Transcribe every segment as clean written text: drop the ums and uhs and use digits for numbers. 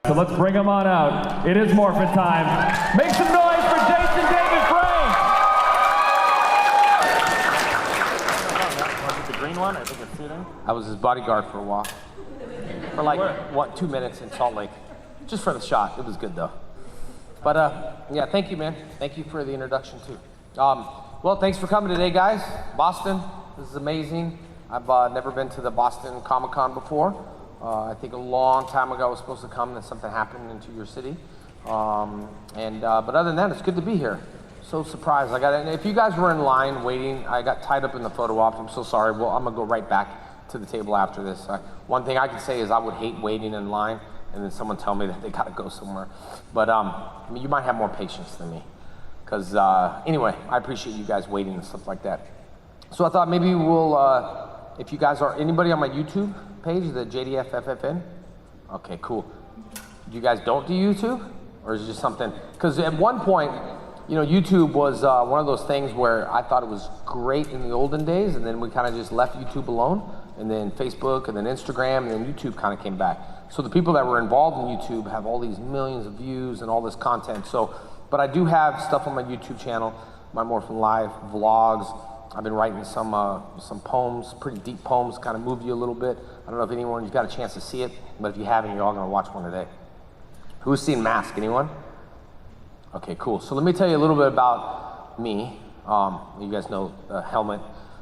So let's bring them on out. It is morphin' time. Make some noise for Jason David Frey. Was it the green one? I think it's shooting. I was his bodyguard for a while. For like, what, 2 minutes in Salt Lake. Just for the shot. It was good though. But yeah, thank you, man. Thank you for the introduction too. Well, thanks for coming today, guys. Boston, this is amazing. I've never been to the Boston Comic-Con before. I think a long time ago I was supposed to come and then something happened into your city. But other than that, it's good to be here. So surprised. If you guys were in line waiting, I got tied up in the photo op. I'm so sorry. Well, I'm gonna go right back to the table after this. One thing I can say is I would hate waiting in line and then someone tell me that they gotta go somewhere. But I mean, you might have more patience than me. Because anyway, I appreciate you guys waiting and stuff like that. So I thought maybe we'll, if you guys are, anybody on my YouTube page, the JDFFFN? Okay, cool. You guys don't do YouTube? Or is it just something, because at one point, you know, YouTube was one of those things where I thought it was great in the olden days, and then we kind of just left YouTube alone, and then Facebook, and then Instagram, and then YouTube kind of came back. So the people that were involved in YouTube have all these millions of views and all this content. So, but I do have stuff on my YouTube channel, my Morphin Live vlogs. I've been writing some poems, pretty deep poems, kind of move you a little bit. I don't know if anyone, you've got a chance to see it, but if you haven't, you're all gonna watch one today. Who's seen Mask, anyone? Okay, cool. So let me tell you a little bit about me. You guys know the helmet,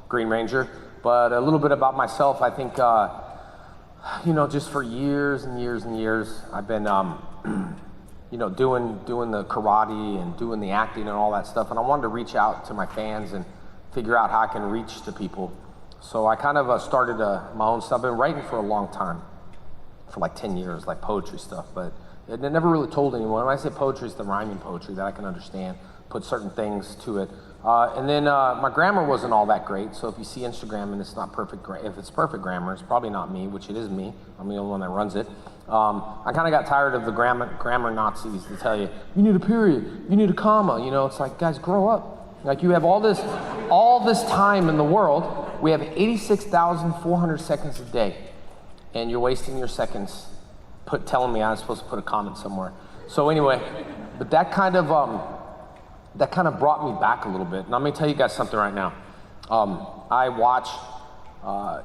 Green Ranger, but a little bit about myself. I think, you know, just for years and years and years, I've been, you know, doing the karate and doing the acting and all that stuff, and I wanted to reach out to my fans and figure out how I can reach the people. So I kind of started my own stuff. I've been writing for a long time, for like 10 years, like poetry stuff, but I never really told anyone. When I say poetry, it's the rhyming poetry that I can understand, put certain things to it. And then my grammar wasn't all that great, so if you see Instagram and it's not perfect, if it's perfect grammar, it's probably not me, which it is me. I'm the only one that runs it. I kind of got tired of the grammar Nazis to tell you, you need a period, you need a comma, you know, it's like, guys, grow up. Like you have all this time in the world. We have 86,400 seconds a day, and you're wasting your seconds telling me I'm supposed to put a comment somewhere. So anyway, but that kind of brought me back a little bit. And I'm gonna tell you guys something right now. I watch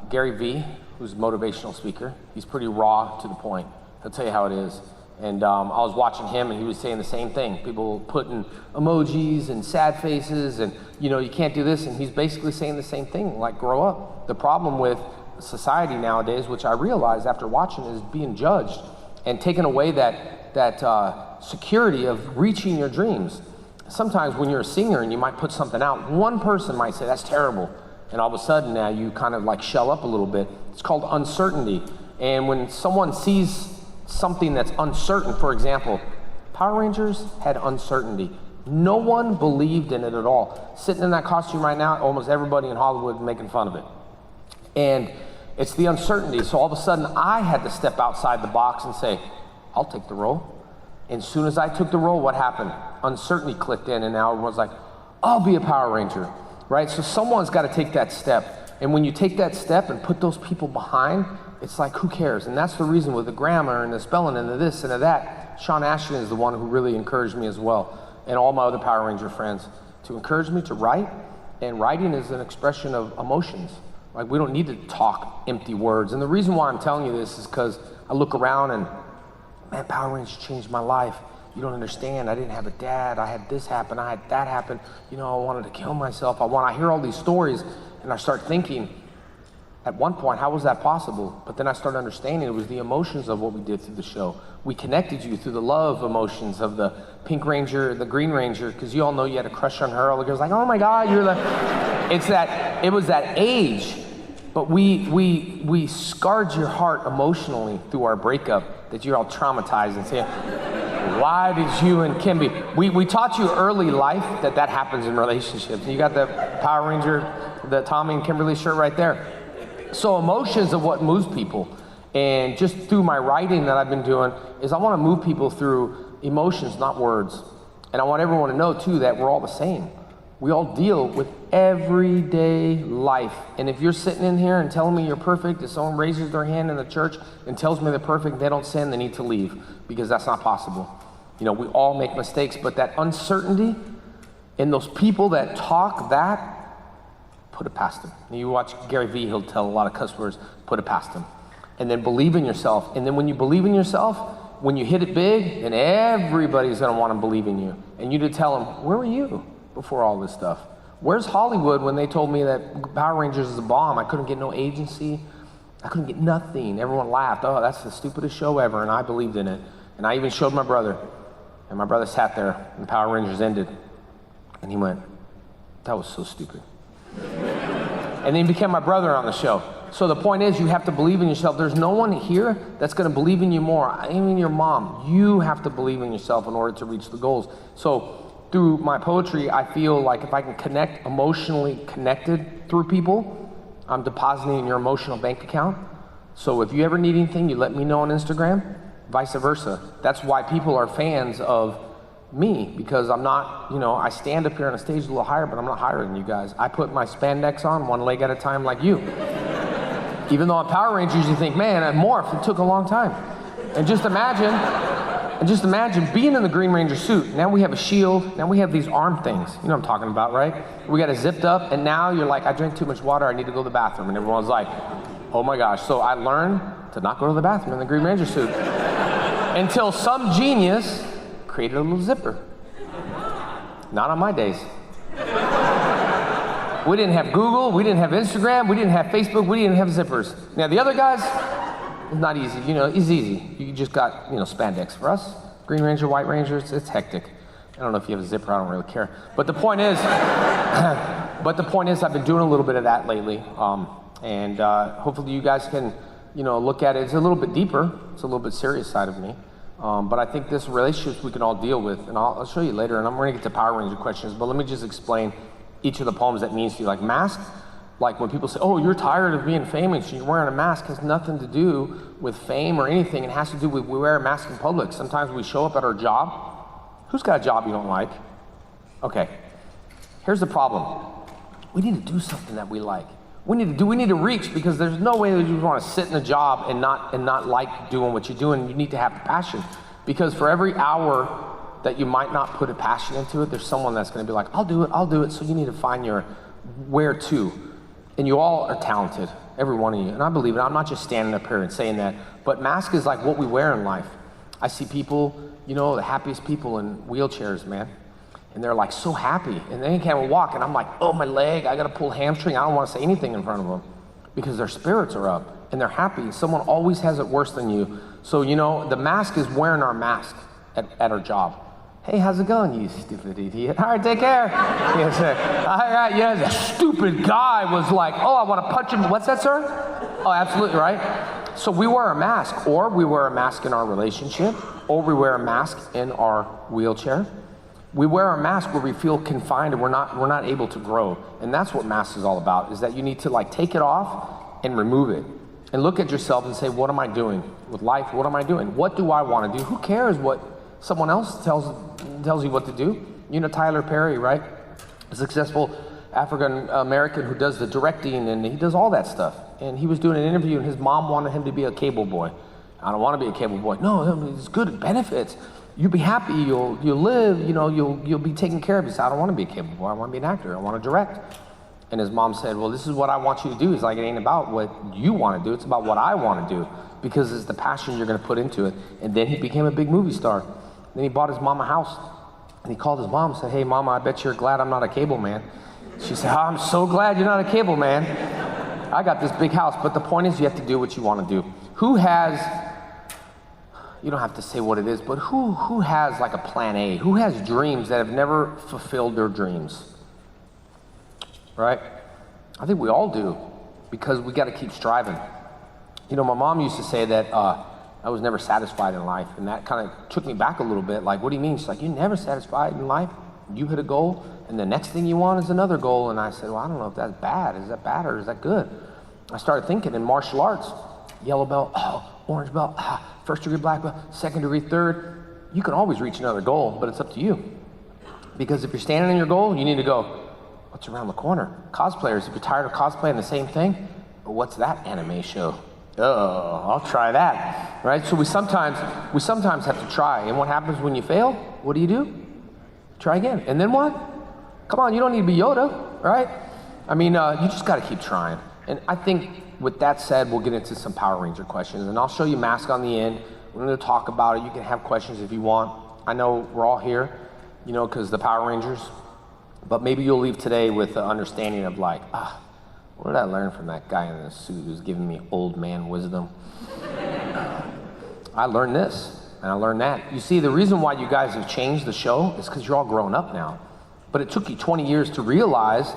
Gary Vee, who's a motivational speaker. He's pretty raw to the point. He'll tell you how it is. And I was watching him and he was saying the same thing. People putting emojis and sad faces and, you know, you can't do this. And he's basically saying the same thing, like grow up. The problem with society nowadays, which I realized after watching, is being judged and taking away that security of reaching your dreams. Sometimes when you're a singer and you might put something out, one person might say, that's terrible. And all of a sudden now you kind of like shell up a little bit. It's called uncertainty. And when someone sees something that's uncertain, for example, Power Rangers had uncertainty. No one believed in it at all. Sitting in that costume right now, almost everybody in Hollywood making fun of it. And it's the uncertainty. So all of a sudden I had to step outside the box and say, I'll take the role. And as soon as I took the role, what happened? Uncertainty clicked in and now everyone's like, I'll be a Power Ranger, right? So someone's got to take that step. And when you take that step and put those people behind, it's like, who cares? And that's the reason with the grammar and the spelling and the this and the that. Sean Ashton is the one who really encouraged me as well, and all my other Power Ranger friends, to encourage me to write. And writing is an expression of emotions. Like, we don't need to talk empty words. And the reason why I'm telling you this is because I look around and, man, Power Rangers changed my life. You don't understand. I didn't have a dad. I had this happen. I had that happen. You know, I wanted to kill myself. I hear all these stories and I start thinking, at one point, how was that possible? But then I started understanding it was the emotions of what we did through the show. We connected you through the love emotions of the Pink Ranger, the Green Ranger, because you all know you had a crush on her. All the girls like, oh my God, you're the, it was that age, but we scarred your heart emotionally through our breakup, that you're all traumatized and say, why did you and Kim be? We taught you early life that happens in relationships. And you got the Power Ranger, the Tommy and Kimberly shirt right there. So emotions are what moves people. And just through my writing that I've been doing is I want to move people through emotions, not words. And I want everyone to know too that we're all the same. We all deal with everyday life. And if you're sitting in here and telling me you're perfect, if someone raises their hand in the church and tells me they're perfect, they don't sin, they need to leave, because that's not possible. You know, we all make mistakes, but that uncertainty and those people that talk that, put it past them. You watch Gary Vee, he'll tell a lot of cuss words, put it past them. And then believe in yourself. And then when you believe in yourself, when you hit it big, then everybody's gonna wanna believe in you. And you to tell them, where were you before all this stuff? Where's Hollywood when they told me that Power Rangers is a bomb? I couldn't get no agency. I couldn't get nothing. Everyone laughed. Oh, that's the stupidest show ever. And I believed in it. And I even showed my brother. And my brother sat there and Power Rangers ended. And he went, that was so stupid. And then he became my brother on the show. So the point is, you have to believe in yourself. There's no one here that's gonna believe in you more, even your mom. You have to believe in yourself in order to reach the goals. So through my poetry, I feel like if I can connect, emotionally connected through people, I'm depositing in your emotional bank account. So if you ever need anything, you let me know on Instagram, vice versa. That's why people are fans of me, because I'm not, you know, I stand up here on a stage a little higher, but I'm not higher than you guys. I put my spandex on one leg at a time like you. Even though on Power Rangers you think, man, I morphed, it took a long time. And just imagine being in the Green Ranger suit. Now we have a shield, now we have these arm things. You know what I'm talking about, right? We got it zipped up, and now you're like, I drank too much water, I need to go to the bathroom. And everyone's like, oh my gosh. So I learned to not go to the bathroom in the Green Ranger suit. Until some genius created a little zipper. Not on my days. We didn't have Google, we didn't have Instagram, we didn't have Facebook, we didn't have zippers. Now the other guys, it's not easy, you know, it's easy. You just got, you know, spandex. For us, Green Ranger, White Ranger, it's hectic. I don't know if you have a zipper, I don't really care. But the point is, I've been doing a little bit of that lately. Hopefully you guys can, you know, look at it. It's a little bit deeper, it's a little bit serious side of me. But I think this relationships we can all deal with, and I'll show you later, and I'm gonna get to Power Ranger questions, but let me just explain each of the poems that means to you. Like mask, like when people say, oh, you're tired of being famous, you're wearing a mask, has nothing to do with fame or anything. It has to do with we wear a mask in public. Sometimes we show up at our job. Who's got a job you don't like? Okay, here's the problem. We need to do something that we like. We need to reach, because there's no way that you want to sit in a job and not like doing what you're doing. You need to have the passion, because for every hour that you might not put a passion into it, there's someone that's going to be like, I'll do it. So you need to find your where to. And you all are talented, every one of you. And I believe it. I'm not just standing up here and saying that, but mask is like what we wear in life. I see people, you know, the happiest people in wheelchairs, man. And they're like so happy, and they can't walk. And I'm like, oh, my leg, I got to pull hamstring. I don't want to say anything in front of them, because their spirits are up and they're happy. Someone always has it worse than you. So, you know, the mask is wearing our mask at our job. Hey, how's it going, you stupid idiot? All right, take care. Yes, sir. All right, yeah, the stupid guy was like, oh, I want to punch him. What's that, sir? Oh, absolutely, right? So we wear a mask, or we wear a mask in our relationship, or we wear a mask in our wheelchair. We wear a mask where we feel confined and we're not able to grow. And that's what mask is all about, is that you need to like take it off and remove it. And look at yourself and say, what am I doing with life? What am I doing? What do I want to do? Who cares what someone else tells you what to do? You know Tyler Perry, right? A successful African American who does the directing, and he does all that stuff. And he was doing an interview, and his mom wanted him to be a cable boy. I don't want to be a cable boy. No, it's good, it benefits. You'll be happy, you'll live, you know, you'll be taken care of. He said, I don't want to be a cable boy, I want to be an actor, I want to direct. And his mom said, well, this is what I want you to do. He's like, it ain't about what you want to do, it's about what I want to do, because it's the passion you're going to put into it. And then he became a big movie star. Then he bought his mom a house, and he called his mom and said, hey, Mama, I bet you're glad I'm not a cable man. She said, oh, I'm so glad you're not a cable man. I got this big house. But the point is, you have to do what you want to do. Who has, you don't have to say what it is, but who has like a plan A? Who has dreams that have never fulfilled their dreams? Right? I think we all do, because we got to keep striving. You know, my mom used to say that I was never satisfied in life, and that kind of took me back a little bit. Like, what do you mean? She's like, you're never satisfied in life? You hit a goal, and the next thing you want is another goal. And I said, well, I don't know if that's bad. Is that bad or is that good? I started thinking in martial arts, yellow belt, orange belt, first degree black belt, second degree, third. You can always reach another goal, but it's up to you. Because if you're standing in your goal, you need to go, What's around the corner? Cosplayers, if you're tired of cosplaying the same thing, what's that anime show? Oh, I'll try that, right? So we sometimes have to try. And what happens when you fail? What do? Try again. And then what? Come on, you don't need to be Yoda, right? I mean, you just got to keep trying. And I think with that said, we'll get into some Power Ranger questions. And I'll show you mask on the end. We're going to talk about it. You can have questions if you want. I know we're all here, you know, because the Power Rangers. But maybe you'll leave today with the understanding of like, what did I learn from that guy in the suit who's giving me old man wisdom? I learned this, and I learned that. You see, the reason why you guys have changed the show is because you're all grown up now. But it took you 20 years to realize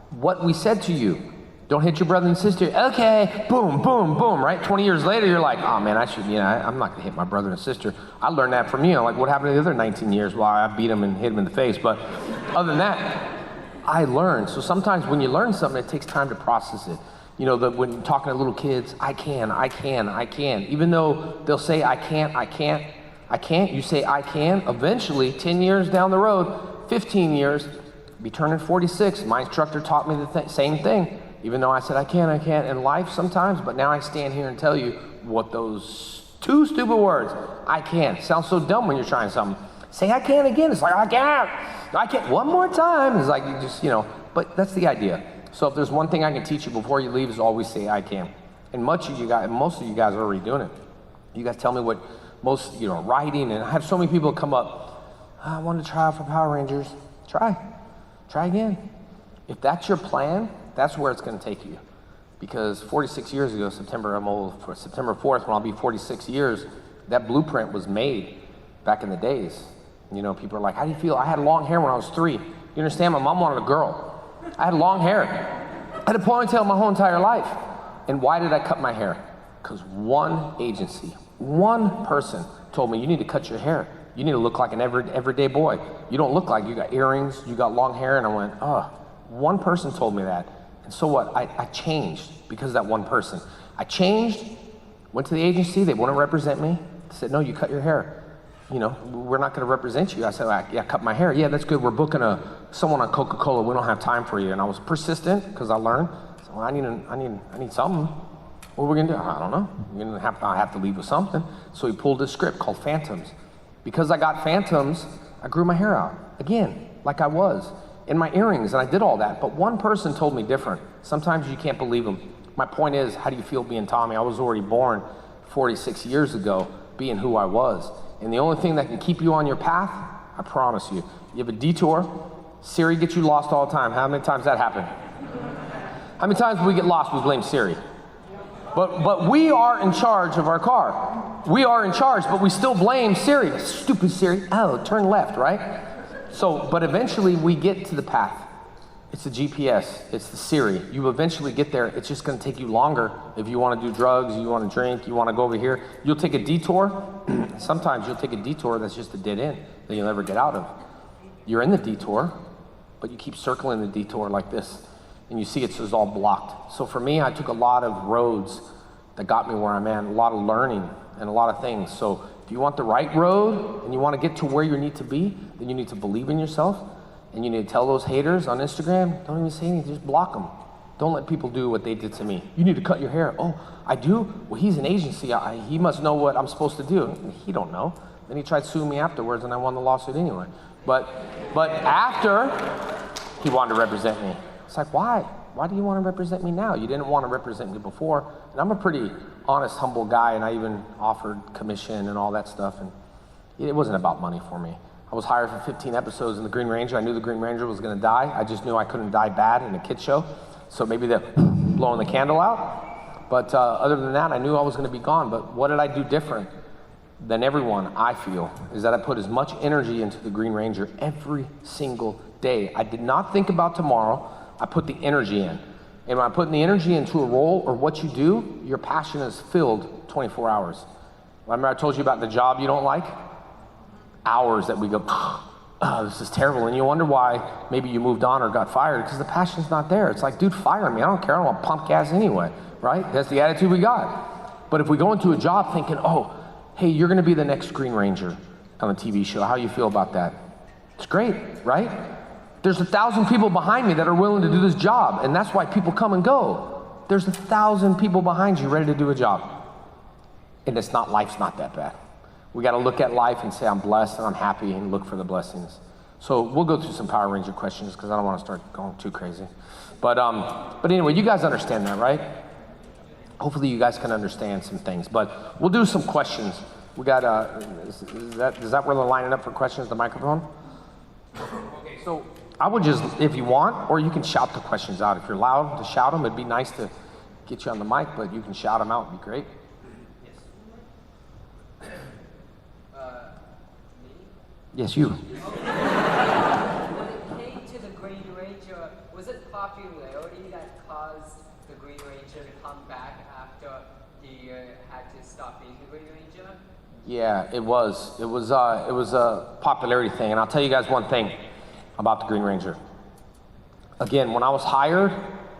what we said to you. Don't hit your brother and sister. Okay, boom, boom, boom, right? 20 years later, you're like, oh man, I'm not gonna hit my brother and sister. I learned that from you. Like, what happened to the other 19 years? Well, I beat him and hit him in the face. But other than that, I learned. So sometimes when you learn something, it takes time to process it. You know, when you're talking to little kids, I can. Even though they'll say, I can't, you say, I can. Eventually, 10 years down the road, 15 years, be turning 46. My instructor taught me the same thing. Even though I said, I can't in life sometimes, but now I stand here and tell you what those two stupid words, I can. Sounds so dumb when you're trying something. Say, I can again. It's like, I can't. One more time. It's like, you just, you know, but that's the idea. So if there's one thing I can teach you before you leave is always say, I can. And most of you guys are already doing it. You guys tell me what most, you know, writing, and I have so many people come up, I want to try out for Power Rangers. Try again. If that's your plan, that's where it's going to take you. Because 46 years ago, September 4th, when I'll be 46 years, that blueprint was made back in the days. You know, people are like, how do you feel? I had long hair when I was 3. You understand? My mom wanted a girl. I had long hair. I had a ponytail my whole entire life. And why did I cut my hair? Because one agency, one person told me, you need to cut your hair. You need to look like an everyday boy. You don't look like you got earrings, you got long hair. And I went, one person told me that. And so what? I changed because of that one person. I changed, went to the agency, they wouldn't represent me. They said, no, you cut your hair. You know, we're not gonna represent you. I said, yeah, cut my hair. Yeah, that's good. We're booking someone on Coca-Cola. We don't have time for you. And I was persistent because I learned. So I need something. What are we gonna do? I don't know. I have to leave with something. So he pulled this script called Phantoms. Because I got Phantoms, I grew my hair out again, like I was. In my earrings, and I did all that, but one person told me different. Sometimes you can't believe them. My point is, how do you feel being Tommy? I was already born 46 years ago, being who I was. And the only thing that can keep you on your path, I promise you, you have a detour. Siri gets you lost all the time. How many times that happened? How many times we get lost, we blame Siri? But we are in charge of our car. We are in charge, but we still blame Siri. Stupid Siri. Oh, turn left, right? So, but eventually we get to the path. It's the GPS, it's the Siri. You eventually get there. It's just gonna take you longer. If you wanna do drugs, you wanna drink, you wanna go over here, you'll take a detour. Sometimes you'll take a detour that's just a dead end that you'll never get out of. You're in the detour, but you keep circling the detour like this, and you see it's just all blocked. So for me, I took a lot of roads that got me where I'm at, a lot of learning and a lot of things. So if you want the right road and you want to get to where you need to be, then you need to believe in yourself, and you need to tell those haters on Instagram, don't even say anything, just block them. Don't let people do what they did to me. You need to cut your hair. Oh, I do? Well, he's an agency. He must know what I'm supposed to do. He don't know. Then he tried suing me afterwards, and I won the lawsuit anyway. But after, he wanted to represent me. It's like, why? Why do you want to represent me now? You didn't want to represent me before. And I'm a pretty honest, humble guy, and I even offered commission and all that stuff, and it wasn't about money for me. I was hired for 15 episodes in the Green Ranger. I knew the Green Ranger was gonna die. I just knew I couldn't die bad in a kid show. So maybe they're blowing the candle out. But other than that, I knew I was gonna be gone. But what did I do different than everyone, I feel, is that I put as much energy into the Green Ranger every single day. I did not think about tomorrow. I put the energy in. And when I put the energy into a role or what you do, your passion is filled 24 hours. Remember I told you about the job you don't like? Hours that we go, oh, this is terrible. And you wonder why maybe you moved on or got fired, because the passion's not there. It's like, dude, fire me. I don't care. I don't want to pump gas anyway, right? That's the attitude we got. But if we go into a job thinking, oh, hey, you're going to be the next Green Ranger on a TV show. How you feel about that? It's great, right? There's 1,000 people behind me that are willing to do this job, and that's why people come and go. There's 1,000 people behind you ready to do a job. And life's not that bad. We gotta look at life and say, I'm blessed and I'm happy, and look for the blessings. So we'll go through some Power Ranger questions because I don't wanna start going too crazy. But anyway, you guys understand that, right? Hopefully you guys can understand some things, but we'll do some questions. We got, is that where they're lining up for questions, the microphone? Okay, so I would just, if you want, or you can shout the questions out. If you're loud to shout them, it'd be nice to get you on the mic, but you can shout them out, it'd be great. Yes. Me? Yes, you. When it came to the Green Ranger, was it popularity that caused the Green Ranger to come back after he had to stop being the Green Ranger? Yeah, it was. It was a popularity thing, and I'll tell you guys one thing about the Green Ranger. Again, when I was hired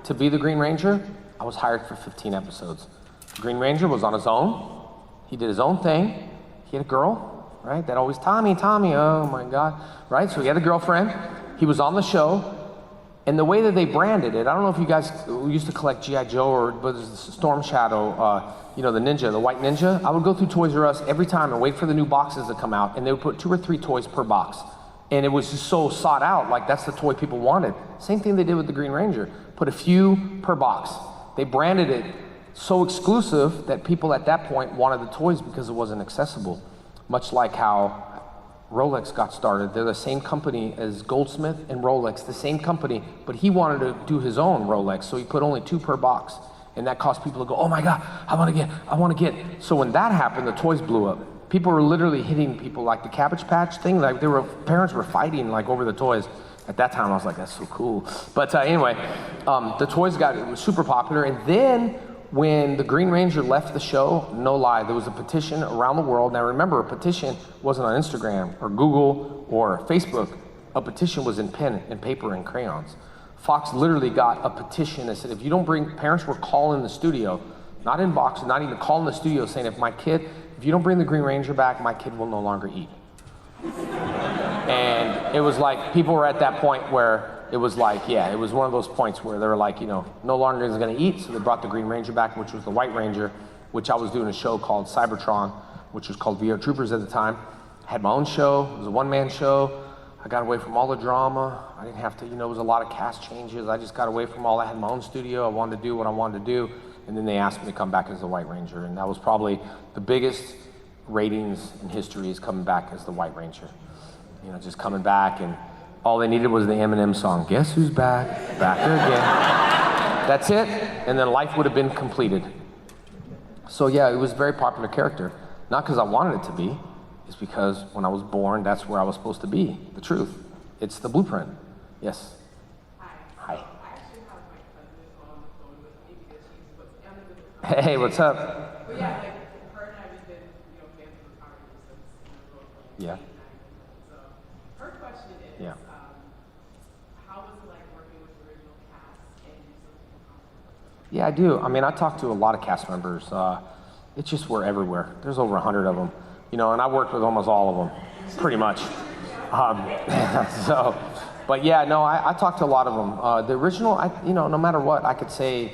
to be the Green Ranger, I was hired for 15 episodes. The Green Ranger was on his own. He did his own thing. He had a girl, right? That always, Tommy, oh my God, right? So he had a girlfriend. He was on the show. And the way that they branded it, I don't know if you guys used to collect G.I. Joe or Storm Shadow, you know, the ninja, the white ninja. I would go through Toys R Us every time and wait for the new boxes to come out, and they would put 2 or 3 toys per box. And it was just so sought out, like that's the toy people wanted. Same thing they did with the Green Ranger. Put a few per box. They branded it so exclusive that people at that point wanted the toys because it wasn't accessible. Much like how Rolex got started. They're the same company as Goldsmith and Rolex, the same company, but he wanted to do his own Rolex, so he put only 2 per box. And that caused people to go, oh my God, I want to get. So when that happened, the toys blew up. People were literally hitting people, like the Cabbage Patch thing, like parents were fighting like over the toys. At that time, I was like, that's so cool. But anyway, the toys it was super popular. And then when the Green Ranger left the show, no lie, there was a petition around the world. Now remember, a petition wasn't on Instagram or Google or Facebook. A petition was in pen and paper and crayons. Fox literally got a petition that said, if you don't bring, parents were calling the studio, not in boxes, not even calling the studio saying, if you don't bring the Green Ranger back, my kid will no longer eat. And it was like, people were at that point where it was like, yeah, it was one of those points where they were like, you know, no longer is gonna eat, so they brought the Green Ranger back, which was the White Ranger, which I was doing a show called Cybertron, which was called VR Troopers at the time. I had my own show, it was a one-man show. I got away from all the drama. I didn't have to, you know, it was a lot of cast changes. I just got away from all that. I had my own studio. I wanted to do what I wanted to do. And then they asked me to come back as the White Ranger. And that was probably the biggest ratings in history, is coming back as the White Ranger. You know, just coming back, and all they needed was the Eminem song, Guess Who's Back? Back again. That's it. And then life would have been completed. So yeah, it was a very popular character. Not because I wanted it to be. It's because when I was born, that's where I was supposed to be. The truth. It's the blueprint. Yes. Hi. I actually have my cousin on the phone with me because she's on a different Hey, what's up? But yeah, like her and I, we've been, you know, fans of the Power Rangers since we were both like 8, 9 years old. So her question is, how was it like working with the original cast and do something comparable? Yeah, I do. I mean, I talked to a lot of cast members. It's just we're everywhere. There's over 100 of them. You know, and I worked with almost all of them, pretty much. But yeah, no, I talked to a lot of them. The original, you know, no matter what, I could say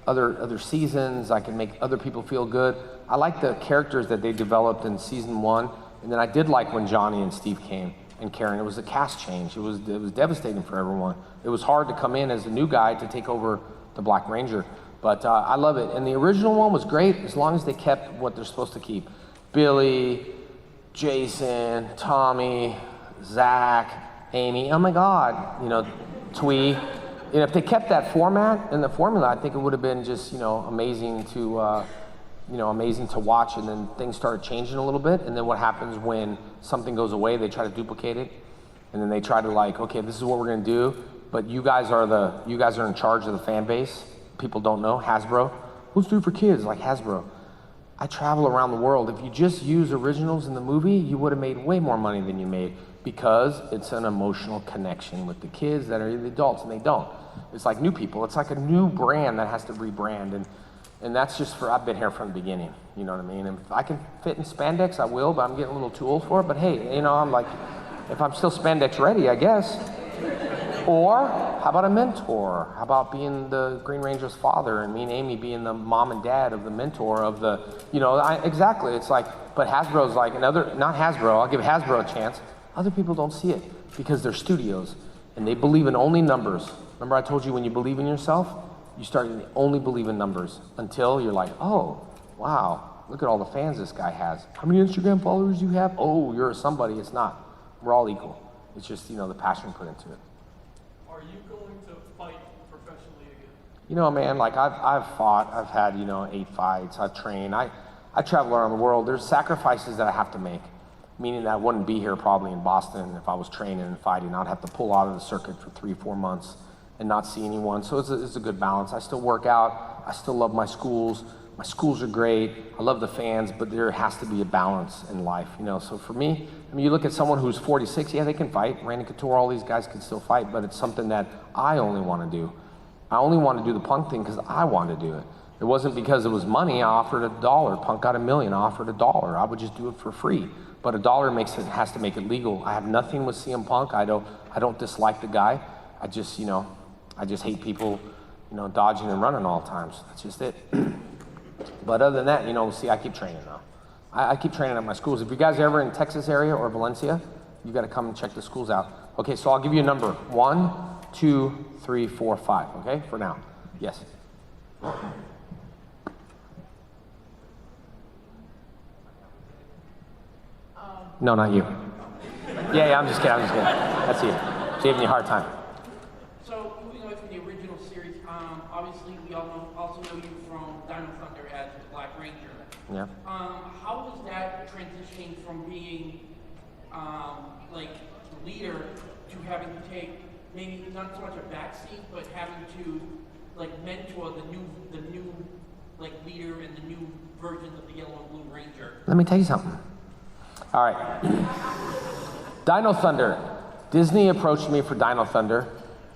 other seasons, I could make other people feel good. I like the characters that they developed in season 1, and then I did like when Johnny and Steve came, and Karen. It was a cast change. It was devastating for everyone. It was hard to come in as a new guy to take over the Black Ranger, but I love it. And the original one was great as long as they kept what they're supposed to keep. Billy, Jason, Tommy, Zach, Amy, oh my God, you know, Twee. You know, if they kept that format and the formula, I think it would have been just, you know, amazing to watch. And then things started changing a little bit. And then what happens when something goes away, they try to duplicate it. And then they try to like, okay, this is what we're gonna do, but you guys are in charge of the fan base. People don't know, Hasbro. Let's do it for kids, like Hasbro. I travel around the world. If you just use originals in the movie, you would have made way more money than you made, because it's an emotional connection with the kids that are the adults, and they don't. It's like new people. It's like a new brand that has to rebrand, and that's just I've been here from the beginning, you know what I mean? And if I can fit in spandex, I will, but I'm getting a little too old for it. But hey, you know, I'm like, if I'm still spandex ready, I guess. Or how about a mentor? How about being the Green Ranger's father and me and Amy being the mom and dad of the mentor of the, exactly. It's like, but Hasbro's like another, not Hasbro, I'll give Hasbro a chance. Other people don't see it because they're studios and they believe in only numbers. Remember I told you when you believe in yourself, you start to only believe in numbers until you're like, oh, wow, look at all the fans this guy has. How many Instagram followers you have? Oh, you're somebody. It's not. We're all equal. It's just, the passion put into it. Are you going to fight professionally again? Man, like I've fought, I've had, 8 fights, I've trained, I travel around the world. There's sacrifices that I have to make, meaning that I wouldn't be here probably in Boston if I was training and fighting. I'd have to pull out of the circuit for 3-4 months and not see anyone. So it's a good balance. I still work out, I still love my schools. My schools are great, I love the fans, but there has to be a balance in life, So for me, you look at someone who's 46, yeah, they can fight. Randy Couture, all these guys can still fight, but it's something that I only want to do. I only want to do the Punk thing because I want to do it. It wasn't because it was money. I offered $1. Punk got $1 million. I offered $1. I would just do it for free. But $1 has to make it legal. I have nothing with CM Punk. I don't dislike the guy. I just hate people, dodging and running all the times. That's just it. But other than that, see, I keep training now. I keep training at my schools. If you guys are ever in Texas area or Valencia, you got to come and check the schools out. Okay, so I'll give you a number. 1, 2, 3, 4, 5. Okay, for now. Yes. No, not you. Yeah, I'm just kidding. That's you. Giving you a hard time. So moving on to the original series, obviously we also know you from DinoThunder as the Black Ranger. Yeah. How was that transitioning from being like leader to having to take maybe not so much a backseat, but having to like mentor the new like leader and the new versions of the Yellow and Blue Ranger? Let me tell you something. All right. DinoThunder. Disney approached me for DinoThunder,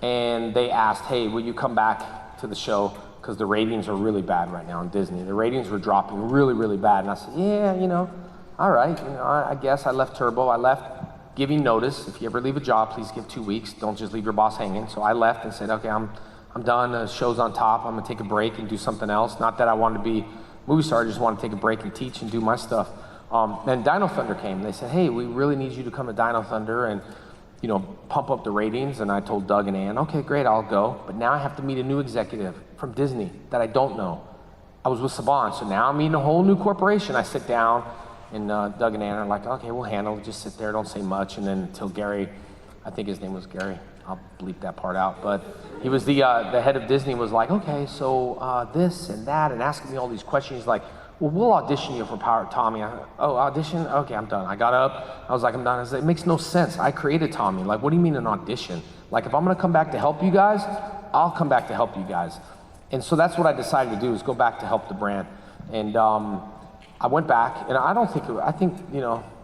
and they asked, hey, will you come back to the show? Because the ratings are really bad right now on Disney. The ratings were dropping really, really bad. And I said, yeah, all right. I guess I left Turbo. I left giving notice. If you ever leave a job, please give 2 weeks. Don't just leave your boss hanging. So I left and said, okay, I'm done. The show's on top. I'm going to take a break and do something else. Not that I wanted to be a movie star. I just wanted to take a break and teach and do my stuff. Then DinoThunder came. They said, hey, we really need you to come to DinoThunder and pump up the ratings. And I told Doug and Ann, okay, great, I'll go. But now I have to meet a new executive from Disney that I don't know. I was with Saban, so now I'm meeting a whole new corporation. I sit down, and Doug and Ann are like, okay, we'll handle it. Just sit there, don't say much. And then until Gary, I think his name was Gary. I'll bleep that part out. But he was the head of Disney, was like, okay, so this and that, and asking me all these questions. He's like, well, we'll audition you for Tommy. Audition? Okay, I'm done. I got up. I was like, I'm done. I said, it makes no sense. I created Tommy. Like, what do you mean an audition? Like, if I'm going to come back to help you guys, I'll come back to help you guys. And so that's what I decided to do, is go back to help the brand. And I went back, and I think,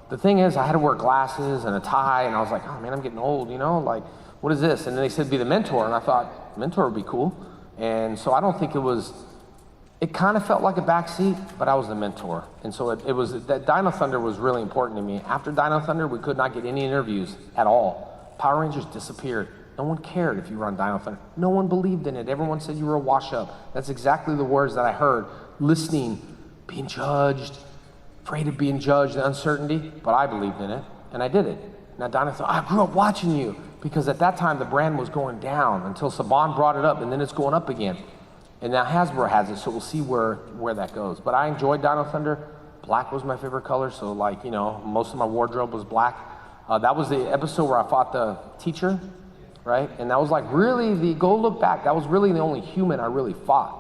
the thing is, I had to wear glasses and a tie, and I was like, oh, man, I'm getting old, like, what is this? And then they said, be the mentor. And I thought, mentor would be cool. And so I don't think it kind of felt like a backseat, but I was the mentor. And so it was, that DinoThunder was really important to me. After DinoThunder, we could not get any interviews at all. Power Rangers disappeared. No one cared if you were on DinoThunder. No one believed in it. Everyone said you were a wash-up. That's exactly the words that I heard. Listening, being judged, afraid of being judged, the uncertainty, but I believed in it, and I did it. Now DinoThunder, I grew up watching you, because at that time the brand was going down until Saban brought it up, and then it's going up again. And now Hasbro has it, so we'll see where that goes. But I enjoyed DinoThunder. Black was my favorite color, so most of my wardrobe was black. That was the episode where I fought the teacher, right? And that was go look back, that was really the only human I really fought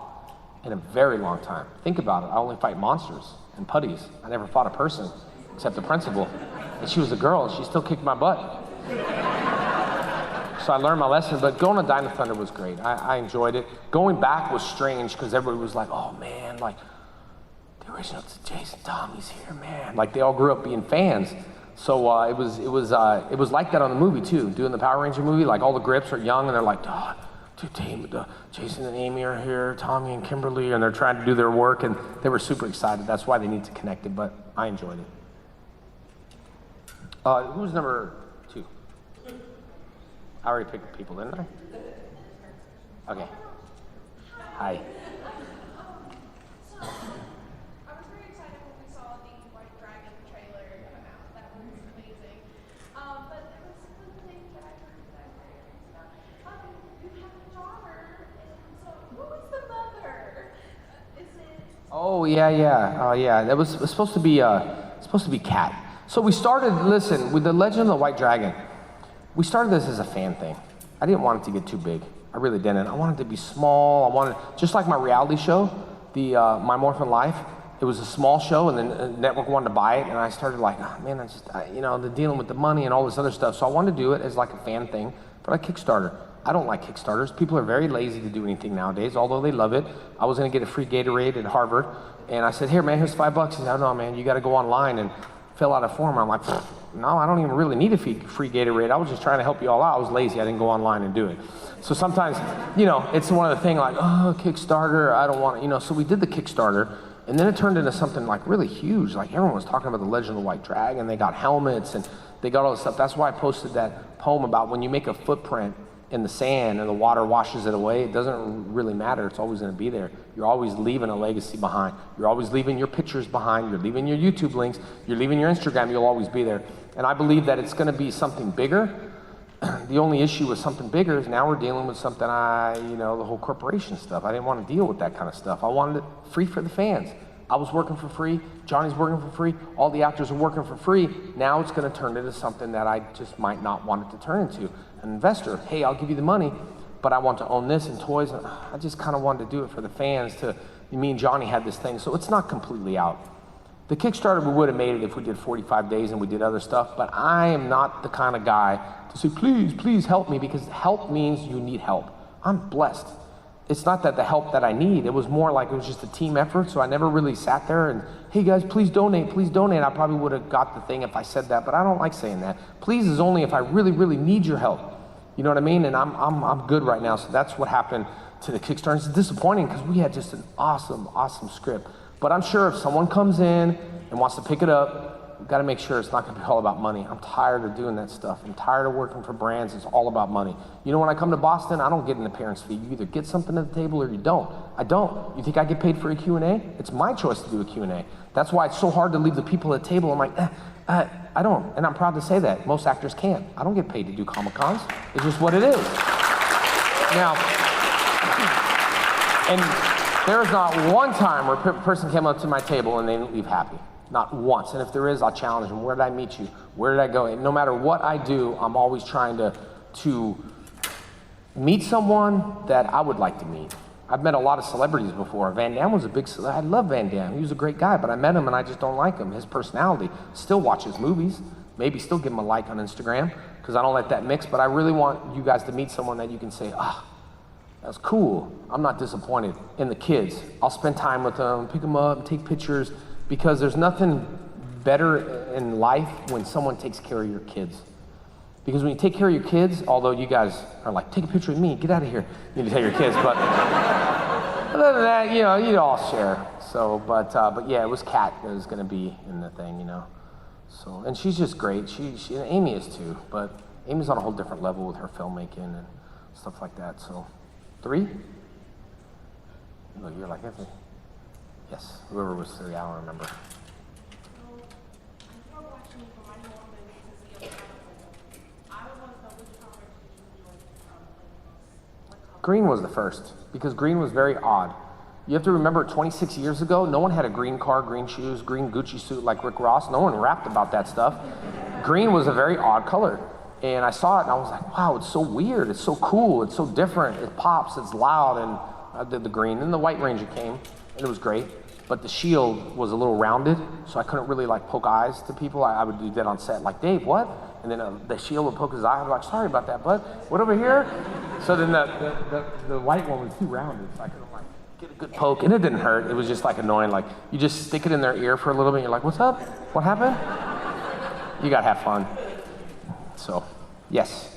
in a very long time. Think about it, I only fight monsters and putties. I never fought a person, except the principal. And she was a girl, and she still kicked my butt. So I learned my lesson, but going to DinoThunder was great. I enjoyed it. Going back was strange, because everybody was like, oh man, like, the original Jason Tommy's here, man. Like, they all grew up being fans. So it was like that on the movie too, doing the Power Ranger movie. Like, all the grips are young, and they're like, Jason and Amy are here, Tommy and Kimberly, and they're trying to do their work, and they were super excited. That's why they need to connect it, but I enjoyed it. Who's number 2? I already picked people, didn't I? Okay. Hi. I was very excited when we saw the White Dragon trailer come out. That was amazing. But there was one thing that I heard that I'm very curious about. You have a daughter, and so who is the mother? Is it? Oh yeah. That was supposed to be Cat. So we started. Listen, with the Legend of the White Dragon, we started this as a fan thing. I didn't want it to get too big. I really didn't. I wanted it to be small. I wanted, just like my reality show, the My Morphin Life. It was a small show, and then the network wanted to buy it, and I started like, oh, man, they're dealing with the money and all this other stuff. So I wanted to do it as like a fan thing, but a Kickstarter. I don't like Kickstarters. People are very lazy to do anything nowadays, although they love it. I was gonna get a free Gatorade at Harvard, and I said, here, man, here's $5. He said, oh, no, man, you gotta go online and fill out a form. I'm like, no, I don't even really need a free Gatorade. I was just trying to help you all out. I was lazy. I didn't go online and do it. So sometimes, it's one of the things like, oh, Kickstarter, I don't want it, so we did the Kickstarter, and then it turned into something like really huge. Like everyone was talking about the Legend of the White Dragon. They got helmets and they got all this stuff. That's why I posted that poem about when you make a footprint in the sand and the water washes it away, it doesn't really matter. It's always going to be there. You're always leaving a legacy behind. You're always leaving your pictures behind. You're leaving your YouTube links. You're leaving your Instagram. You'll always be there. And I believe that it's going to be something bigger. The only issue with something bigger is now we're dealing with something the whole corporation stuff. I didn't want to deal with that kind of stuff. I wanted it free for the fans. I was working for free. Johnny's working for free. All the actors are working for free. Now it's going to turn into something that I just might not want it to turn into. An investor, hey, I'll give you the money, but I want to own this and toys. And I just kind of wanted to do it for the fans. Me and Johnny had this thing, so it's not completely out. The Kickstarter, we would have made it if we did 45 days and we did other stuff, but I am not the kind of guy to say, please help me, because help means you need help. I'm blessed. It's not that the help that I need, it was more like it was just a team effort, so I never really sat there and, hey guys, please donate. I probably would have got the thing if I said that, but I don't like saying that. Please is only if I really, really need your help. You know what I mean? And I'm good right now, so that's what happened to the Kickstarter. It's disappointing because we had just an awesome script. But I'm sure if someone comes in and wants to pick it up, we've got to make sure it's not going to be all about money. I'm tired of doing that stuff. I'm tired of working for brands. It's all about money. When I come to Boston, I don't get an appearance fee. You either get something at the table or you don't. I don't. You think I get paid for a Q&A? It's my choice to do a Q&A. That's why it's so hard to leave the people at the table. I'm like, I don't. And I'm proud to say that. Most actors can't. I don't get paid to do Comic-Cons. It's just what it is. Now, and there is not one time where a person came up to my table and they didn't leave happy. Not once. And if there is, I'll challenge them. Where did I meet you? Where did I go? And no matter what I do, I'm always trying to meet someone that I would like to meet. I've met a lot of celebrities before. Van Damme was a big celebrity. I love Van Damme. He was a great guy, but I met him and I just don't like him. His personality. Still watch his movies. Maybe still give him a like on Instagram, because I don't let that mix. But I really want you guys to meet someone that you can say, that's cool. I'm not disappointed in the kids. I'll spend time with them, pick them up, take pictures, because there's nothing better in life when someone takes care of your kids. Because when you take care of your kids, although you guys are like, take a picture of me, get out of here. You need to take your kids, but other than that, you all share. So, but yeah, it was Kat that was gonna be in the thing, So, and she's just great. She and Amy is too, but Amy's on a whole different level with her filmmaking and stuff like that. So, 3? Look, you're like, yes, whoever was 3, I don't remember. Green was the first, because green was very odd. You have to remember 26 years ago, no one had a green car, green shoes, green Gucci suit like Rick Ross. No one rapped about that stuff. Green was a very odd color. And I saw it and I was like, wow, it's so weird. It's so cool. It's so different. It pops, it's loud. And I did the green. And the White Ranger came and it was great. But the shield was a little rounded, so I couldn't really like poke eyes to people. I would do that on set, like, Dave, what? And then the shield would poke his eye. I'm like, sorry about that, bud. What over here? So then the white one was too rounded, so I couldn't like get a good poke, and it didn't hurt. It was just like annoying. Like you just stick it in their ear for a little bit. And you're like, what's up? What happened? You gotta have fun. So, yes,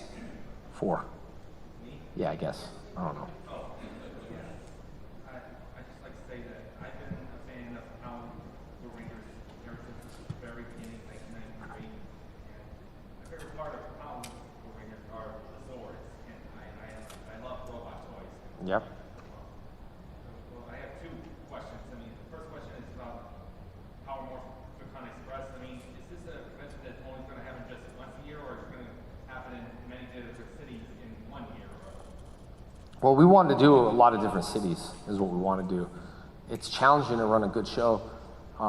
4. Yeah, I guess. I don't know. Part of the problem with Rangers are the swords. Yep. Well, I have two questions. I mean, the first question is about Power Morph Express. I mean, is this a convention that's only going to happen just once a year, or is it going to happen in many different cities in 1 year? Well, we want to do a lot of different cities, is what we want to do. It's challenging to run a good show.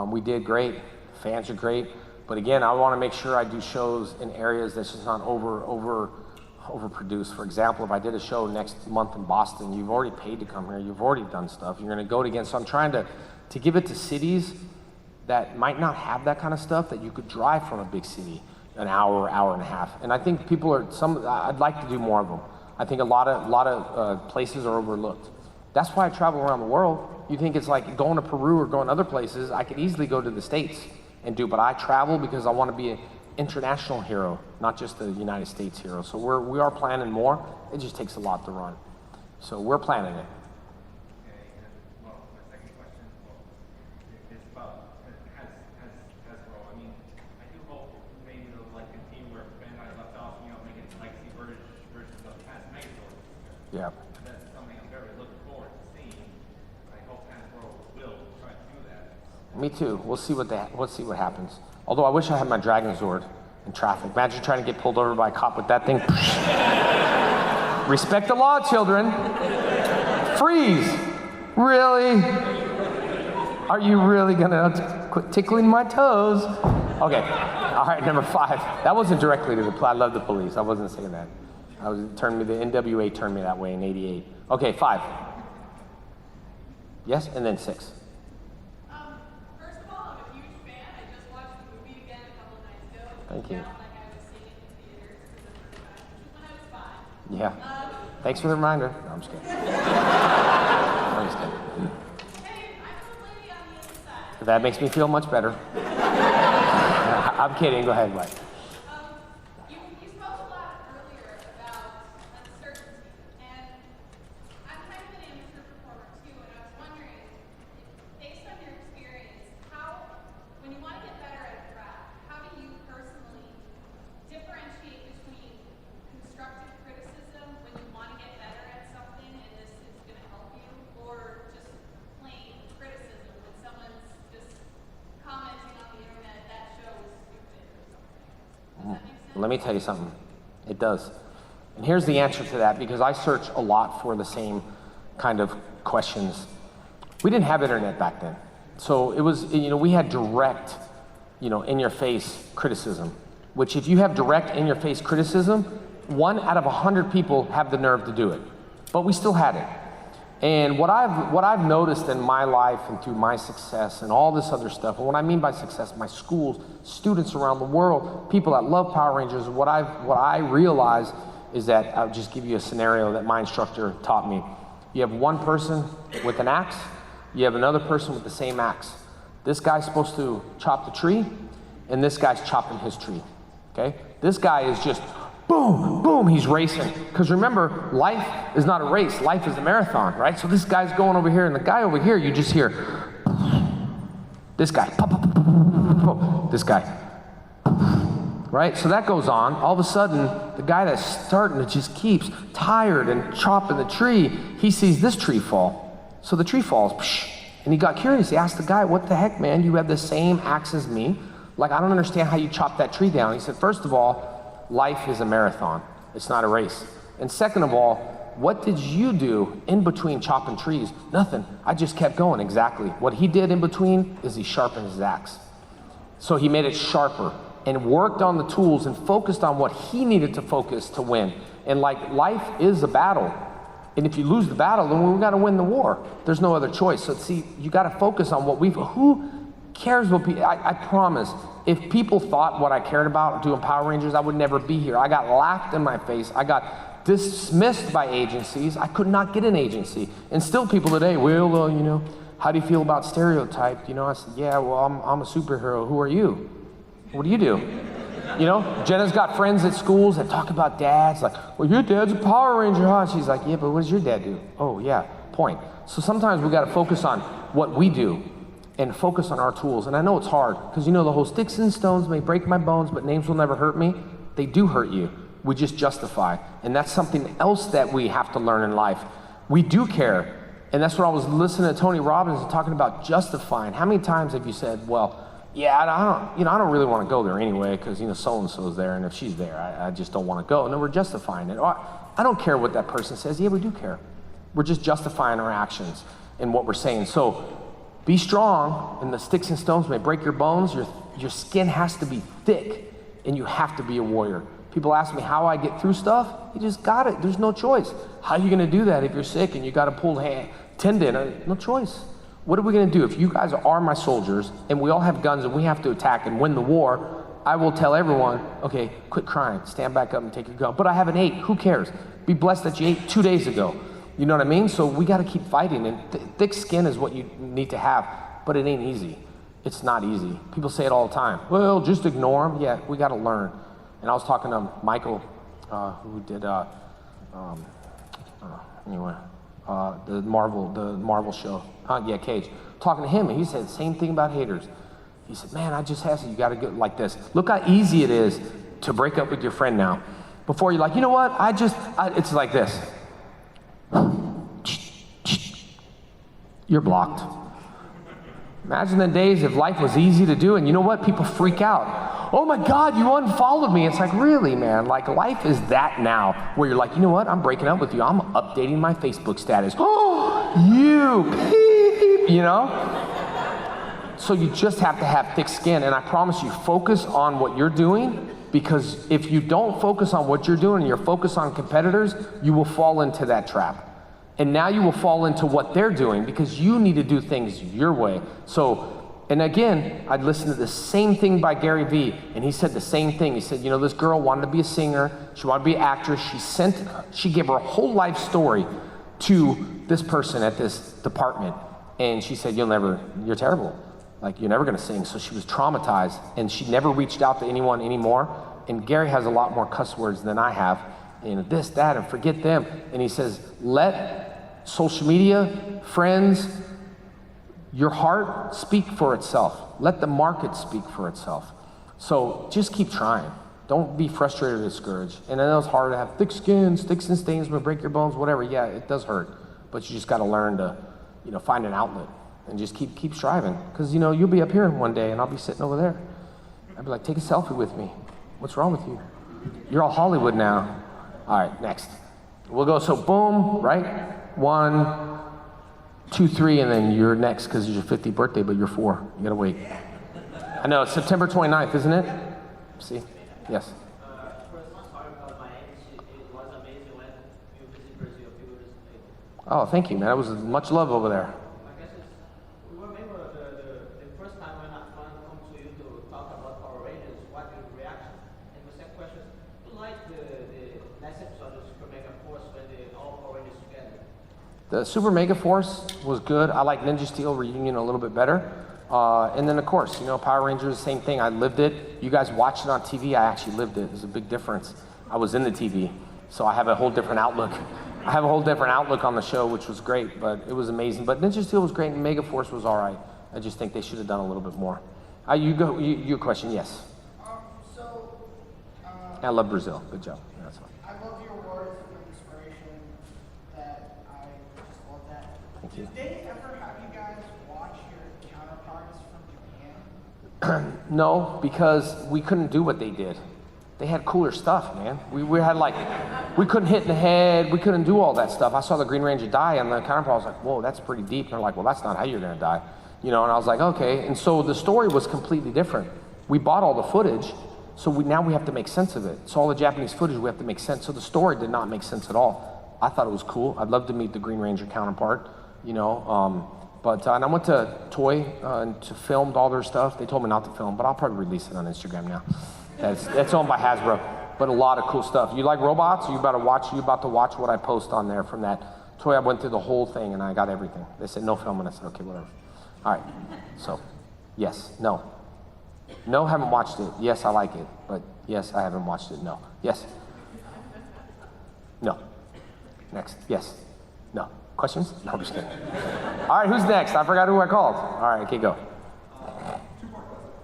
We did great, fans are great, but again, I want to make sure I do shows in areas that's just not overproduced. For example, if I did a show next month in Boston, you've already paid to come here, you've already done stuff, you're going to go it again. So I'm trying to give it to cities that might not have that kind of stuff, that you could drive from a big city an hour, hour and a half. And I think people are, I'd like to do more of them. I think a lot of places are overlooked. That's why I travel around the world. You think it's like going to Peru or going other places. I could easily go to the States and do, but I travel because I want to be an international hero, not just a United States hero. So we are planning more. It just takes a lot to run. So we're planning it. Okay, and well, my second question is about Hasbro. I mean, I do hope maybe they'll like continue where Bandai left off, you know, making legacy versions of past Megazord. Yeah. That's something I'm very looking forward to seeing. I hope Hasbro will try to do that. Me too. We'll see what happens. Although I wish I had my Dragon Zord in traffic. Imagine trying to get pulled over by a cop with that thing. Respect the law, children. Freeze. Really? Are you really gonna quit tickling my toes? Okay. All right, number 5. That wasn't directly to the police. I love the police. I wasn't saying that. The NWA turned me that way in '88. Okay, 5. Yes, and then 6. First of all, I'm a huge fan. I just watched the movie again a couple of nights ago. Thank you. Felt like I was seeing it in theaters for the first time, which was when I was 5. Yeah. Thanks for the reminder. No, I'm just kidding. I'm just kidding. Hey, I'm the lady on the other side. That makes me feel much better. I'm kidding. Go ahead, Mike. You spoke a lot earlier about uncertainty, and I'm kind of an amateur performer too, and I was wondering, based on your experience, when you want to get better at a craft, how do you personally differentiate between constructive criticism when you want to get better at something and this is going to help you, or just plain criticism when someone's just commenting on the internet, that show is stupid or something? Does that make sense? Let me tell you something. It does. And here's the answer to that, because I search a lot for the same kind of questions. We didn't have internet back then. So it was, we had direct, in-your-face criticism, which if you have direct in-your-face criticism, 1 out of 100 people have the nerve to do it. But we still had it. And what I've noticed in my life and through my success and all this other stuff, and what I mean by success, my schools, students around the world, people that love Power Rangers, what I realize is that, I'll just give you a scenario that my instructor taught me. You have one person with an axe, you have another person with the same axe. This guy's supposed to chop the tree, and this guy's chopping his tree, okay? This guy is just boom, boom, he's racing. Because remember, life is not a race, life is a marathon, right? So this guy's going over here, and the guy over here, you just hear, this guy, this guy, right? So that goes on. All of a sudden, the guy that's starting to just keeps tired and chopping the tree, he sees this tree fall. So the tree falls, and he got curious. He asked the guy, what the heck, man? You have the same axe as me. Like, I don't understand how you chop that tree down. He said, first of all, life is a marathon. It's not a race. And second of all, what did you do in between chopping trees? Nothing. I just kept going. Exactly. What he did in between is he sharpened his axe. So he made it sharper and worked on the tools and focused on what he needed to focus to win. And like, life is a battle. And if you lose the battle, then we've got to win the war. There's no other choice. So see, you got to focus on what who cares what people, I promise, if people thought what I cared about doing Power Rangers, I would never be here. I got laughed in my face. I got dismissed by agencies. I could not get an agency. And still people today, well, how do you feel about stereotyped? I said, yeah, well, I'm a superhero. Who are you? What do you do? Jenna's got friends at schools that talk about dads, like, well, your dad's a Power Ranger, huh? She's like, yeah, but what does your dad do? Oh, yeah, point. So sometimes we got to focus on what we do and focus on our tools. And I know it's hard, because the whole sticks and stones may break my bones, but names will never hurt me. They do hurt you. We just justify. And that's something else that we have to learn in life. We do care. And that's what I was listening to Tony Robbins talking about, justifying. How many times have you said, well, yeah, I don't really want to go there anyway because, so-and-so's there, and if she's there, I just don't want to go. And then we're justifying it. I don't care what that person says. Yeah, we do care. We're just justifying our actions and what we're saying. So be strong, and the sticks and stones may break your bones. Your skin has to be thick, and you have to be a warrior. People ask me how I get through stuff. You just got it. There's no choice. How are you going to do that if you're sick and you got a pulled tendon? No choice. What are we going to do? If you guys are my soldiers and we all have guns and we have to attack and win the war, I will tell everyone, okay, quit crying, stand back up and take your gun. But I haven't ate. Who cares? Be blessed that you ate 2 days ago. You know what I mean? So we got to keep fighting. And thick skin is what you need to have, but it ain't easy. It's not easy. People say it all the time. Well, just ignore them. Yeah, we got to learn. And I was talking to Michael, who did, the Marvel show. Cage. Talking to him, and he said the same thing about haters. He said, man, I just asked you, you got to get like this. Look how easy it is to break up with your friend now. Before you're like, you know what, it's like this. You're blocked. Imagine the days if life was easy to do, and you know what, people freak out. Oh my God, you unfollowed me. It's like, really, man? Like, life is that now, where you're like, you know what, I'm breaking up with you. I'm updating my Facebook status. Oh, you beep, So you just have to have thick skin, and I promise you, focus on what you're doing, because if you don't focus on what you're doing and you're focused on competitors, you will fall into that trap. And now you will fall into what they're doing because you need to do things your way. So, and again, I'd listen to the same thing by Gary Vee, and he said the same thing. He said, this girl wanted to be a singer, she wanted to be an actress, she gave her whole life story to this person at this department, and she said, you're terrible. Like, you're never gonna sing. So she was traumatized, and she never reached out to anyone anymore. And Gary has a lot more cuss words than I have, and this, that, and forget them. And he says, let social media, friends, your heart speak for itself. Let the market speak for itself. So just keep trying. Don't be frustrated or discouraged. And I know it's hard to have thick skin, sticks and stains will break your bones, whatever. Yeah, it does hurt. But you just gotta learn to, find an outlet and just keep striving. Because, you'll be up here one day and I'll be sitting over there. I'd be like, take a selfie with me. What's wrong with you? You're all Hollywood now. All right, next. We'll go, so boom, right? 1, 2, 3, and then you're next because it's your 50th birthday, but you're 4. You gotta wait. I know, it's September 29th, isn't it? See? Yes. First, sorry about my age. It was amazing when you visited Brazil. People just Oh, thank you, man. That was much love over there. I guess we remember the first time when a fan come to you to talk about Power Rangers, what your reaction? And the second question, you like the last episode of Super Mega Force when they all Power Rangers together? The Super Mega Force was good. I like Ninja Steel Reunion a little bit better. And then, of course, Power Rangers, same thing. I lived it. You guys watched it on TV. I actually lived it. There's a big difference. I was in the TV, so I have a whole different outlook. I have a whole different outlook on the show, which was great, but it was amazing. But Ninja Steel was great, and Mega Force was all right. I just think they should have done a little bit more. Your question, yes. I love Brazil. Good job. Yeah, that's fine. I love your words of inspiration. That I just love that. Thank you. Did they ever have you guys watch your counterparts from Japan? No, because we couldn't do what they did. They had cooler stuff, man. We had we couldn't hit in the head. We couldn't do all that stuff. I saw the Green Ranger die, and the counterpart was like, whoa, that's pretty deep. And they're like, well, that's not how you're gonna die. And I was like, okay. And so the story was completely different. We bought all the footage, so now we have to make sense of it. So all the Japanese footage, we have to make sense. So the story did not make sense at all. I thought it was cool. I'd love to meet the Green Ranger counterpart, and I went to Toy to film all their stuff. They told me not to film, but I'll probably release it on Instagram now. That's owned by Hasbro, but a lot of cool stuff. You like robots? You about to watch what I post on there from that Toy. I went through the whole thing and I got everything. They said no filming. I said okay, whatever. All right. So, yes, no. No, haven't watched it. Yes, I like it, but yes, I haven't watched it. No. Yes. No. Next. Yes. No. Questions? No, I'm just kidding. All right, who's next? I forgot who I called. All right, okay, go.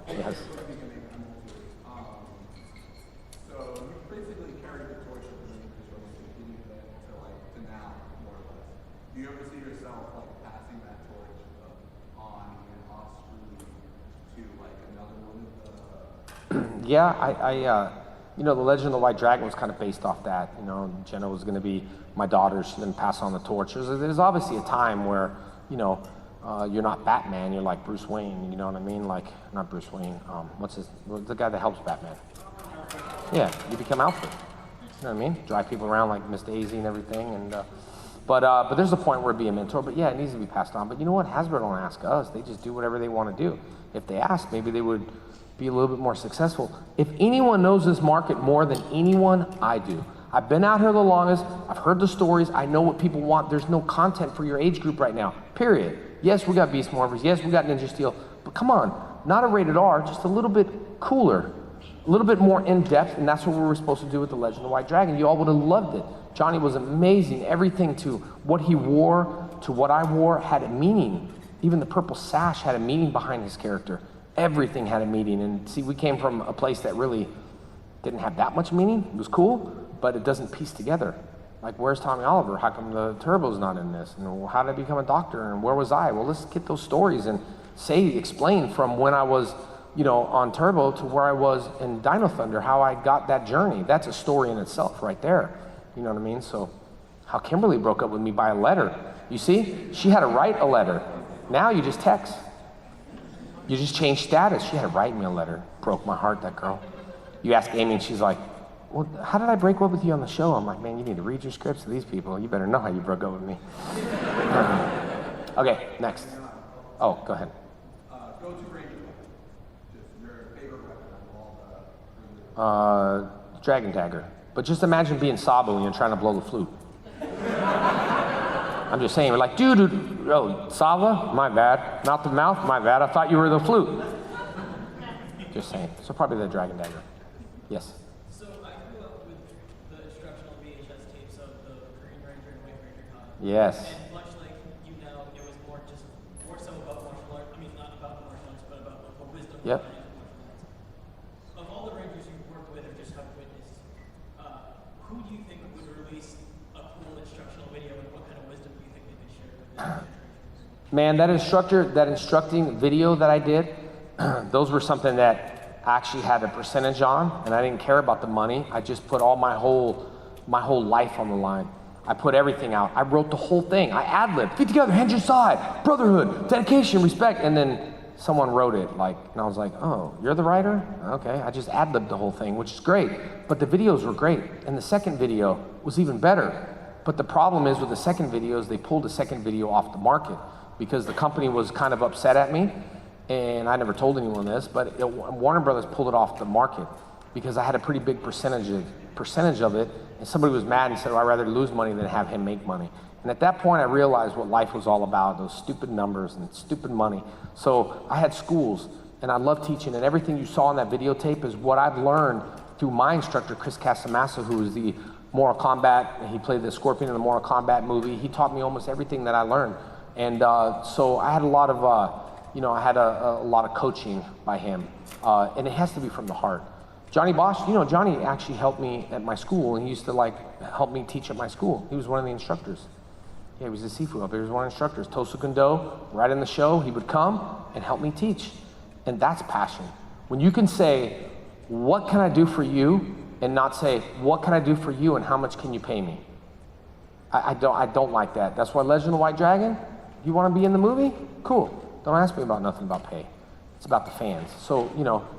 Yes. Yeah, you know, the Legend of the White Dragon was kind of based off that. You know, Jenna was going to be my daughter. She didn't pass on the torch. There's obviously a time where, you know, you're not Batman. You're like Bruce Wayne. You know what I mean? Like, not Bruce Wayne. The guy that helps Batman? Yeah, you become Alfred. You know what I mean? Drive people around like Miss Daisy and everything. And but there's a point where it'd be a mentor. But yeah, it needs to be passed on. But you know what? Hasbro don't ask us. They just do whatever they want to do. If they ask, maybe they would be a little bit more successful. If anyone knows this market more than anyone, I do. I've been out here the longest. I've heard the stories. I know what people want. There's no content for your age group right now, period. Yes, we got Beast Morphers. Yes, we got Ninja Steel. But come on, not a rated R, just a little bit cooler, a little bit more in depth, and that's what we were supposed to do with the Legend of the White Dragon. You all would have loved it. Johnny was amazing. Everything to what he wore, to what I wore had a meaning. Even the purple sash had a meaning behind his character. Everything had a meaning. And see, we came from a place that really didn't have that much meaning. It was cool, but it doesn't piece together. Like, where's Tommy Oliver? How come the Turbo's not in this? And how did I become a doctor? And where was I? Well, let's get those stories and explain from when I was, you know, on Turbo to where I was in DinoThunder, how I got that journey. That's a story in itself right there. You know what I mean? So how Kimberly broke up with me by a letter. You see, she had to write a letter. Now you just text. You just change status. She had to write me a letter. Broke my heart, that girl. You ask Amy and she's like, well, how did I break up with you on the show? I'm like, man, you need to read your scripts to these people. You better know how you broke up with me. Okay, next. Oh, go ahead. Go-to Ranger. Just your favorite weapon of all the... Dragon Dagger. But just imagine being Sabo when you're trying to blow the flute. I'm just saying, we're like, dude, oh, Sava, my bad. Not the mouth, my bad. I thought you were the flute. Just saying. So probably the Dragon Dagger. Yes? So I grew up with the instructional VHS tapes of the Green Ranger and White Ranger con. Yes. And much like you know, it was more so about martial arts. I mean, not about the martial arts, but about the wisdom Yep. behind martial arts. Of all the Rangers you've worked with or just have witnessed, who do you think would release a cool instructional video and what kind of wisdom do you think they could share with the Rangers? Man, that instructing video that I did, those were something that I actually had a percentage on, and I didn't care about the money. I just put all my whole life on the line. I put everything out. I wrote the whole thing. I ad-libbed, get together, hands your side, brotherhood, dedication, respect, and then someone wrote it, and I was like, oh, you're the writer? Okay, I just ad-libbed the whole thing, which is great, but the videos were great, and the second video was even better. But the problem is with the second videos, they pulled the second video off the market because the company was kind of upset at me, and I never told anyone this, but Warner Brothers pulled it off the market because I had a pretty big percentage of it, and somebody was mad and said, well, I'd rather lose money than have him make money. And at that point, I realized what life was all about, those stupid numbers and stupid money. So I had schools, and I love teaching, and everything you saw in that videotape is what I've learned through my instructor, Chris Casamassa, who is the Mortal Kombat, he played the Scorpion in the Mortal Kombat movie. He taught me almost everything that I learned. And so I had a lot of, a lot of coaching by him, and it has to be from the heart. Johnny Bosch, Johnny actually helped me at my school, and he used to help me teach at my school. He was one of the instructors. Yeah, he was the Sifu up there. He was one of the instructors. Tosu Kondo, right in the show, he would come and help me teach. And that's passion. When you can say, what can I do for you? And not say, what can I do for you and how much can you pay me? I don't like that. That's why Legend of the White Dragon, you want to be in the movie? Cool. Don't ask me about nothing about pay. It's about the fans. So,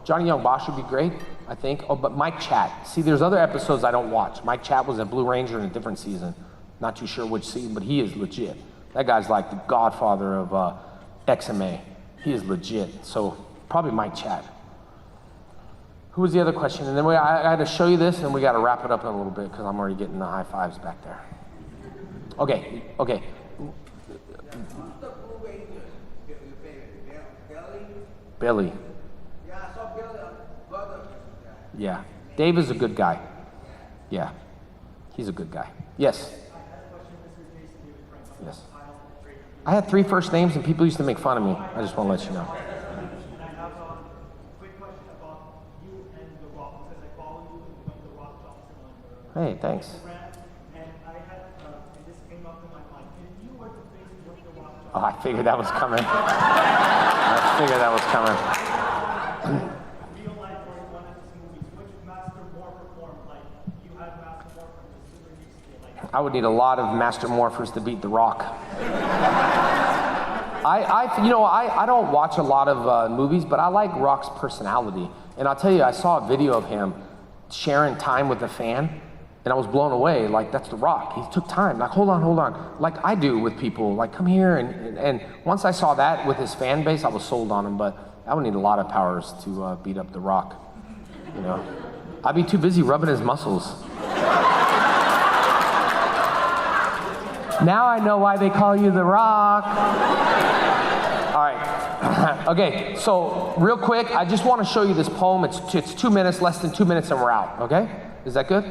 Johnny Young Bosch would be great, I think. Oh, but Mike Chat. See, there's other episodes I don't watch. Mike Chat was at Blue Ranger in a different season. Not too sure which season, but he is legit. That guy's like the godfather of XMA. He is legit. So, probably Mike Chat. Who was the other question? And then I had to show you this, and we got to wrap it up in a little bit because I'm already getting the high fives back there. Okay. Billy. Yeah, I saw Billy on brother. Yeah. Dave is a good guy. Yeah. He's a good guy. Yes. Yes. I had 3 first names, and people used to make fun of me. I just want to let you know. And I have a quick question about you and The Rock, because I follow you and The Rock Johnson on Hey, thanks. Instagram, and I had, and this came up in my mind. If you were to face The Rock Johnson, Oh, I figured that was coming. real life or in one I would need a lot of Master Morphers to beat The Rock. I don't watch a lot of movies, but I like Rock's personality. And I'll tell you, I saw a video of him sharing time with a fan, and I was blown away. Like, that's The Rock. He took time. Like, hold on. Like I do with people. Like, come here. And once I saw that with his fan base, I was sold on him. But I would need a lot of powers to beat up The Rock. You know, I'd be too busy rubbing his muscles. Now I know why they call you The Rock. All right. Okay, so real quick, I just want to show you this poem. It's 2 minutes, less than 2 minutes, and we're out, okay? Is that good?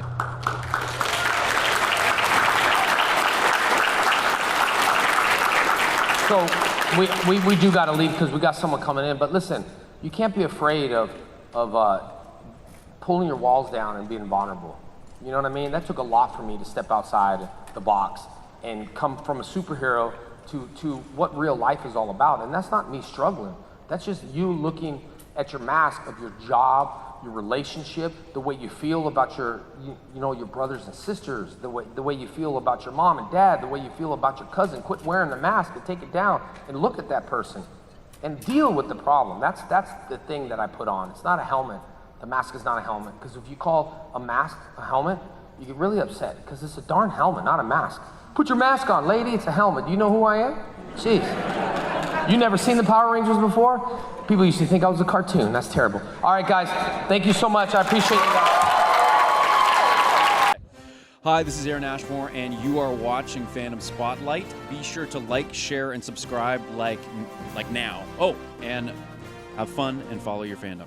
So we do got to leave because we got someone coming in. But listen, you can't be afraid of pulling your walls down and being vulnerable. You know what I mean? That took a lot for me to step outside the box and come from a superhero to what real life is all about. And that's not me struggling. That's just you looking at your mask of your job, your relationship, the way you feel about your brothers and sisters, the way you feel about your mom and dad, the way you feel about your cousin. Quit wearing the mask and take it down and look at that person and deal with the problem. That's the thing that I put on. It's not a helmet. The mask is not a helmet, because if you call a mask a helmet, you get really upset, because it's a darn helmet, not a mask. Put your mask on, lady, it's a helmet. Do you know who I am? Jeez. You never seen the Power Rangers before? People used to think I was a cartoon. That's terrible. All right, guys, thank you so much. I appreciate you guys. Hi, this is Aaron Ashmore, and you are watching Fandom Spotlight. Be sure to like, share, and subscribe like now. Oh, and have fun and follow your fandom.